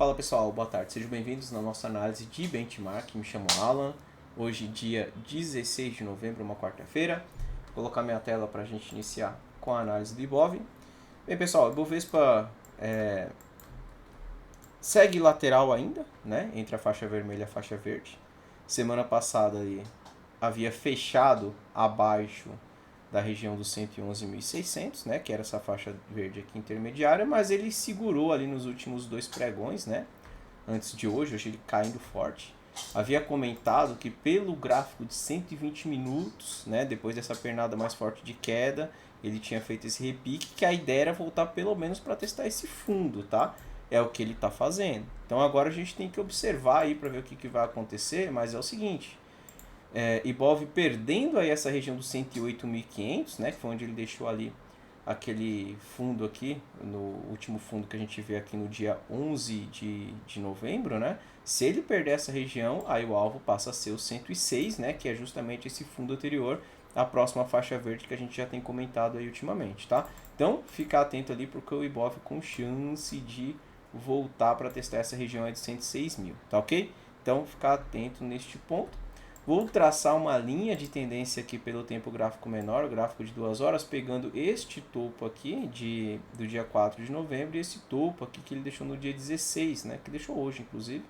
Fala pessoal, boa tarde, sejam bem-vindos na nossa análise de benchmark. Me chamo Alan, hoje dia 16 de novembro, uma quarta-feira. Vou colocar minha tela para a gente iniciar com a análise do Ibov. Bem pessoal, o Ibovespa segue lateral ainda, né, entre a faixa vermelha e a faixa verde. Semana passada aí, havia fechado abaixo da região dos 111.600, né, que era essa faixa verde aqui intermediária, mas ele segurou ali nos últimos dois pregões, né, antes de hoje ele caindo forte. Havia comentado que pelo gráfico de 120 minutos, né, depois dessa pernada mais forte de queda, ele tinha feito esse repique, que a ideia era voltar pelo menos para testar esse fundo, tá? É o que ele está fazendo. Então agora a gente tem que observar aí para ver o que vai acontecer, mas é o seguinte... Ibov perdendo aí essa região dos 108.500, né, que foi onde ele deixou ali aquele fundo aqui, no último fundo que a gente vê aqui no dia 11 de novembro, né, se ele perder essa região, aí o alvo passa a ser o 106, né, que é justamente esse fundo anterior, a próxima faixa verde que a gente já tem comentado aí ultimamente, tá? Então, ficar atento ali porque o Ibov com chance de voltar para testar essa região aí de 106 mil, tá ok? Então, ficar atento neste ponto. Vou traçar uma linha de tendência aqui pelo tempo gráfico menor, o gráfico de 2 horas, pegando este topo aqui do dia 4 de novembro e esse topo aqui que ele deixou no dia 16, né, que deixou hoje inclusive.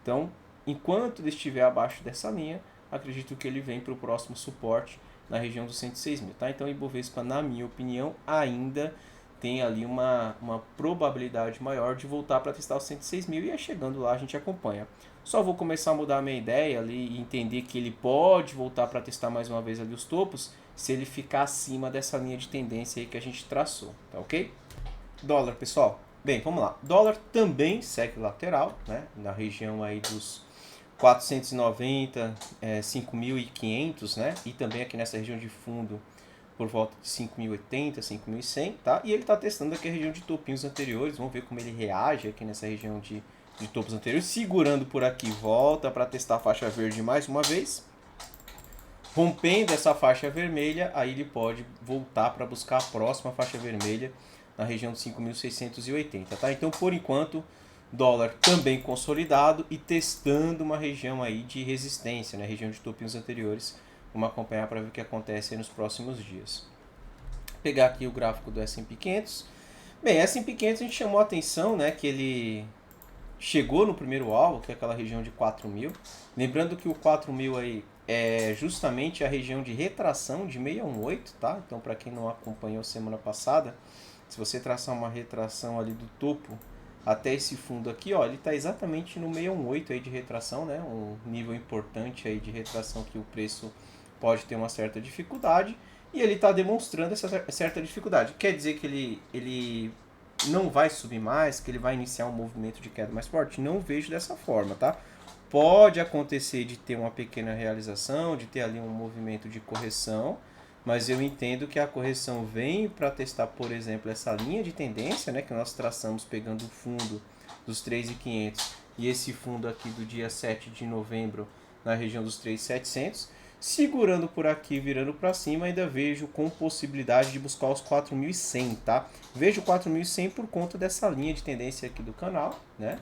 Então, enquanto ele estiver abaixo dessa linha, acredito que ele vem para o próximo suporte na região dos 106 mil. Tá? Então, o Ibovespa, na minha opinião, ainda tem ali uma probabilidade maior de voltar para testar os 106 mil e aí chegando lá a gente acompanha. Só vou começar a mudar a minha ideia ali e entender que ele pode voltar para testar mais uma vez ali os topos se ele ficar acima dessa linha de tendência aí que a gente traçou, tá ok? Dólar, pessoal. Bem, vamos lá. Dólar também segue lateral, né? Na região aí dos 490, 5.500, né? E também aqui nessa região de fundo por volta de 5.080, 5.100, tá? E ele está testando aqui a região de topinhos anteriores. Vamos ver como ele reage aqui nessa região de topos anteriores. Segurando por aqui, volta para testar a faixa verde mais uma vez. Rompendo essa faixa vermelha, aí ele pode voltar para buscar a próxima faixa vermelha na região de 5.680, tá? Então, por enquanto, dólar também consolidado e testando uma região aí de resistência, né? Região de topinhos anteriores. Vamos acompanhar para ver o que acontece nos próximos dias. Vou pegar aqui o gráfico do S&P 500. Bem, S&P 500 a gente chamou a atenção, né, que ele chegou no primeiro alvo, que é aquela região de 4.000. Lembrando que o 4.000 aí é justamente a região de retração de 618, tá? Então, para quem não acompanhou semana passada, se você traçar uma retração ali do topo até esse fundo aqui, ó, ele está exatamente no 618 aí de retração, né? Um nível importante aí de retração que o preço pode ter uma certa dificuldade e ele está demonstrando essa certa dificuldade. Quer dizer que ele não vai subir mais, que ele vai iniciar um movimento de queda mais forte? Não vejo dessa forma, tá? Pode acontecer de ter uma pequena realização, de ter ali um movimento de correção, mas eu entendo que a correção vem para testar, por exemplo, essa linha de tendência, né, que nós traçamos pegando o fundo dos 3.500 e esse fundo aqui do dia 7 de novembro na região dos 3.700. Segurando por aqui, virando para cima, ainda vejo com possibilidade de buscar os 4.100, tá? Vejo 4.100 por conta dessa linha de tendência aqui do canal, né?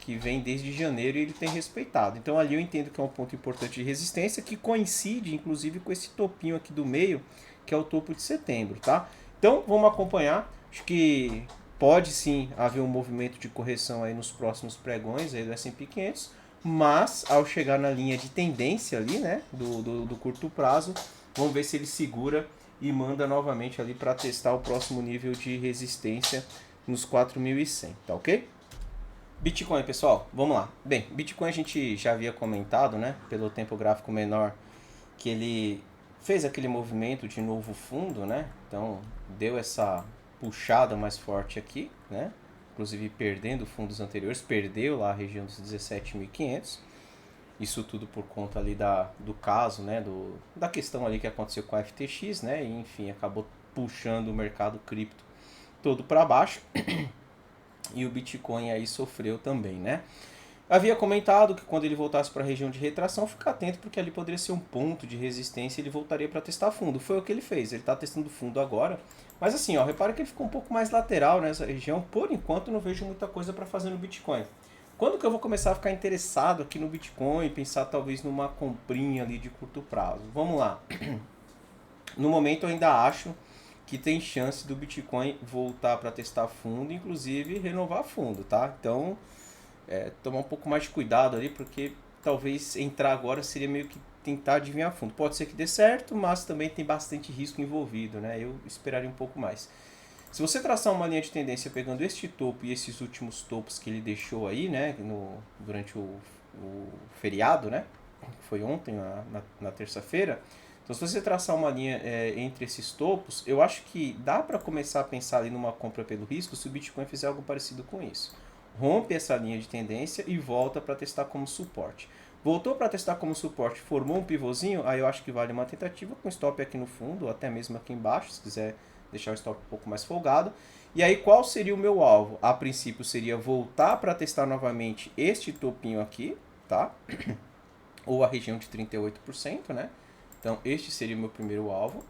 Que vem desde janeiro e ele tem respeitado. Então ali eu entendo que é um ponto importante de resistência que coincide inclusive com esse topinho aqui do meio, que é o topo de setembro, tá? Então vamos acompanhar. Acho que pode sim haver um movimento de correção aí nos próximos pregões aí do S&P 500, mas ao chegar na linha de tendência ali, né, do curto prazo, vamos ver se ele segura e manda novamente ali para testar o próximo nível de resistência nos 4.100, tá ok? Bitcoin, pessoal, vamos lá. Bem, Bitcoin a gente já havia comentado, né, pelo tempo gráfico menor, que ele fez aquele movimento de novo fundo, né, então deu essa puxada mais forte aqui, né, inclusive perdendo fundos anteriores, perdeu lá a região dos 17.500, isso tudo por conta ali do caso, né, da questão ali que aconteceu com a FTX, né, e enfim, acabou puxando o mercado cripto todo para baixo. E o Bitcoin aí sofreu também, né? Havia comentado que quando ele voltasse para a região de retração, ficar atento porque ali poderia ser um ponto de resistência e ele voltaria para testar fundo. Foi o que ele fez, ele está testando fundo agora. Mas assim, ó, repara que ele ficou um pouco mais lateral nessa região. Por enquanto não vejo muita coisa para fazer no Bitcoin. Quando que eu vou começar a ficar interessado aqui no Bitcoin, pensar talvez numa comprinha ali de curto prazo? Vamos lá. No momento eu ainda acho que tem chance do Bitcoin voltar para testar fundo, inclusive renovar fundo, tá? Então, tomar um pouco mais de cuidado ali, porque talvez entrar agora seria meio que tentar adivinhar fundo. Pode ser que dê certo, mas também tem bastante risco envolvido, né? Eu esperaria um pouco mais. Se você traçar uma linha de tendência pegando este topo e esses últimos topos que ele deixou aí, né, durante o feriado, né, que foi ontem, na terça-feira, então se você traçar uma linha entre esses topos, eu acho que dá para começar a pensar ali numa compra pelo risco se o Bitcoin fizer algo parecido com isso. Rompe essa linha de tendência e volta para testar como suporte. Voltou para testar como suporte, formou um pivôzinho, aí eu acho que vale uma tentativa com stop aqui no fundo, ou até mesmo aqui embaixo, se quiser deixar o stop um pouco mais folgado. E aí qual seria o meu alvo? A princípio seria voltar para testar novamente este topinho aqui, tá? Ou a região de 38%, né? Então este seria o meu primeiro alvo.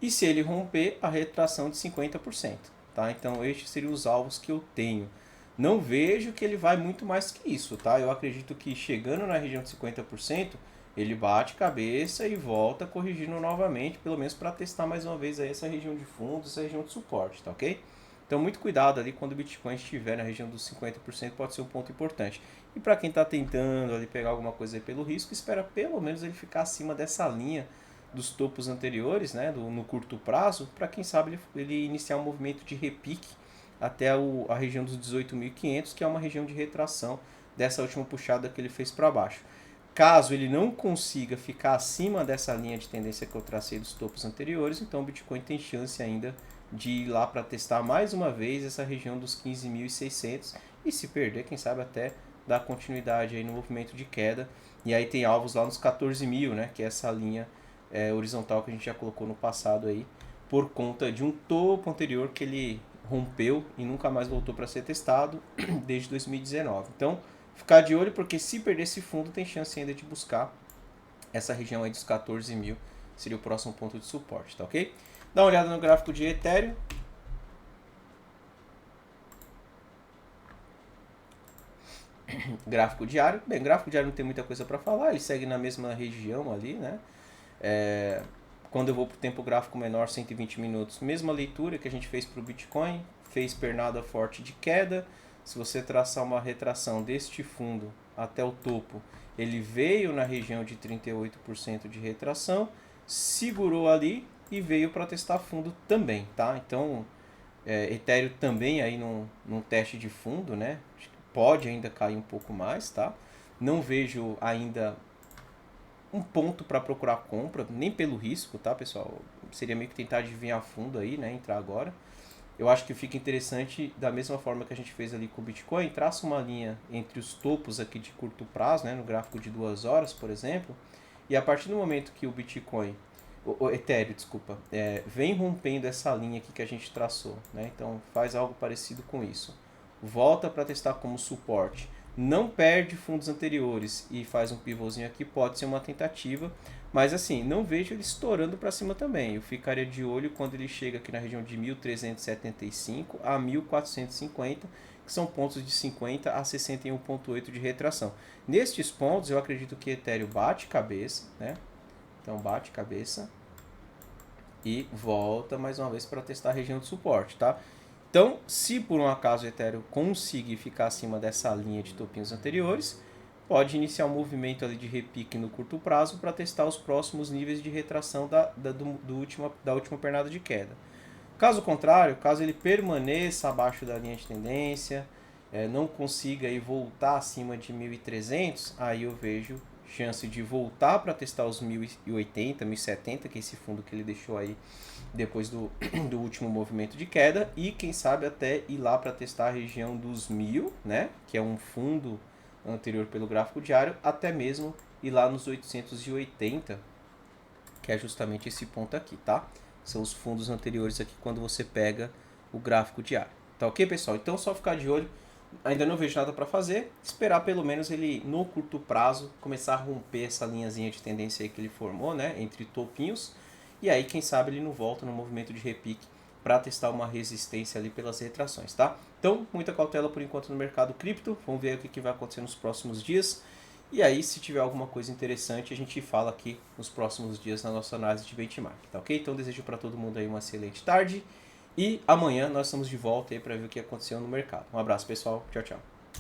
E se ele romper, a retração de 50%, tá? Então estes seriam os alvos que eu tenho. Não vejo que ele vai muito mais que isso, tá? Eu acredito que chegando na região de 50%, ele bate cabeça e volta corrigindo novamente, pelo menos para testar mais uma vez aí essa região de fundo, essa região de suporte, tá ok? Então muito cuidado ali quando o Bitcoin estiver na região dos 50%, pode ser um ponto importante. E para quem está tentando ali pegar alguma coisa aí pelo risco, espera pelo menos ele ficar acima dessa linha dos topos anteriores, né, no curto prazo, para quem sabe ele iniciar um movimento de repique até a região dos 18.500, que é uma região de retração dessa última puxada que ele fez para baixo. Caso ele não consiga ficar acima dessa linha de tendência que eu tracei dos topos anteriores, então o Bitcoin tem chance ainda de ir lá para testar mais uma vez essa região dos 15.600 e se perder, quem sabe até dar continuidade aí no movimento de queda. E aí tem alvos lá nos 14.000, né, que é essa linha horizontal que a gente já colocou no passado aí, por conta de um topo anterior que ele rompeu e nunca mais voltou para ser testado desde 2019. Então, ficar de olho, porque se perder esse fundo, tem chance ainda de buscar essa região aí dos 14.000, seria o próximo ponto de suporte, tá ok? Dá uma olhada no gráfico de Ethereum. Gráfico diário. Bem, gráfico diário não tem muita coisa para falar, ele segue na mesma região ali, né? Quando eu vou para o tempo gráfico menor, 120 minutos, mesma leitura que a gente fez para o Bitcoin, fez pernada forte de queda. Se você traçar uma retração deste fundo até o topo, ele veio na região de 38% de retração, segurou ali e veio para testar fundo também, tá? Então, Ethereum também aí num teste de fundo, né? Pode ainda cair um pouco mais, tá? Não vejo ainda um ponto para procurar compra, nem pelo risco, tá, pessoal? Seria meio que tentar adivinhar a fundo aí, né? Entrar agora. Eu acho que fica interessante, da mesma forma que a gente fez ali com o Bitcoin, traça uma linha entre os topos aqui de curto prazo, né? No gráfico de 2 horas, por exemplo. E a partir do momento que o Bitcoin, o Ethereum, desculpa, vem rompendo essa linha aqui que a gente traçou, né? Então faz algo parecido com isso. Volta para testar como suporte, não perde fundos anteriores e faz um pivôzinho aqui, pode ser uma tentativa, mas assim, não vejo ele estourando para cima também. Eu ficaria de olho quando ele chega aqui na região de 1.375 a 1.450, que são pontos de 50 a 61,8 de retração. Nestes pontos, eu acredito que Ethereum bate cabeça, né? Então bate cabeça e volta mais uma vez para testar a região de suporte, tá? Então, se por um acaso o Ethereum conseguir ficar acima dessa linha de topinhos anteriores, pode iniciar um movimento ali de repique no curto prazo para testar os próximos níveis de retração da última pernada de queda. Caso contrário, caso ele permaneça abaixo da linha de tendência, não consiga aí voltar acima de 1.300, aí eu vejo chance de voltar para testar os 1.080, 1.070, que é esse fundo que ele deixou aí depois do último movimento de queda, e quem sabe até ir lá para testar a região dos 1.000, né, que é um fundo anterior pelo gráfico diário, até mesmo ir lá nos 880, que é justamente esse ponto aqui, tá? São os fundos anteriores aqui quando você pega o gráfico diário. Tá ok, pessoal? Então só ficar de olho. Ainda não vejo nada para fazer. Esperar pelo menos ele, no curto prazo, começar a romper essa linhazinha de tendência aí que ele formou, né? Entre topinhos. E aí, quem sabe, ele não volta no movimento de repique para testar uma resistência ali pelas retrações, tá? Então, muita cautela por enquanto no mercado cripto. Vamos ver o que vai acontecer nos próximos dias. E aí, se tiver alguma coisa interessante, a gente fala aqui nos próximos dias na nossa análise de benchmark, tá ok? Então, desejo para todo mundo aí uma excelente tarde. E amanhã nós estamos de volta aí para ver o que aconteceu no mercado. Um abraço, pessoal. Tchau, tchau.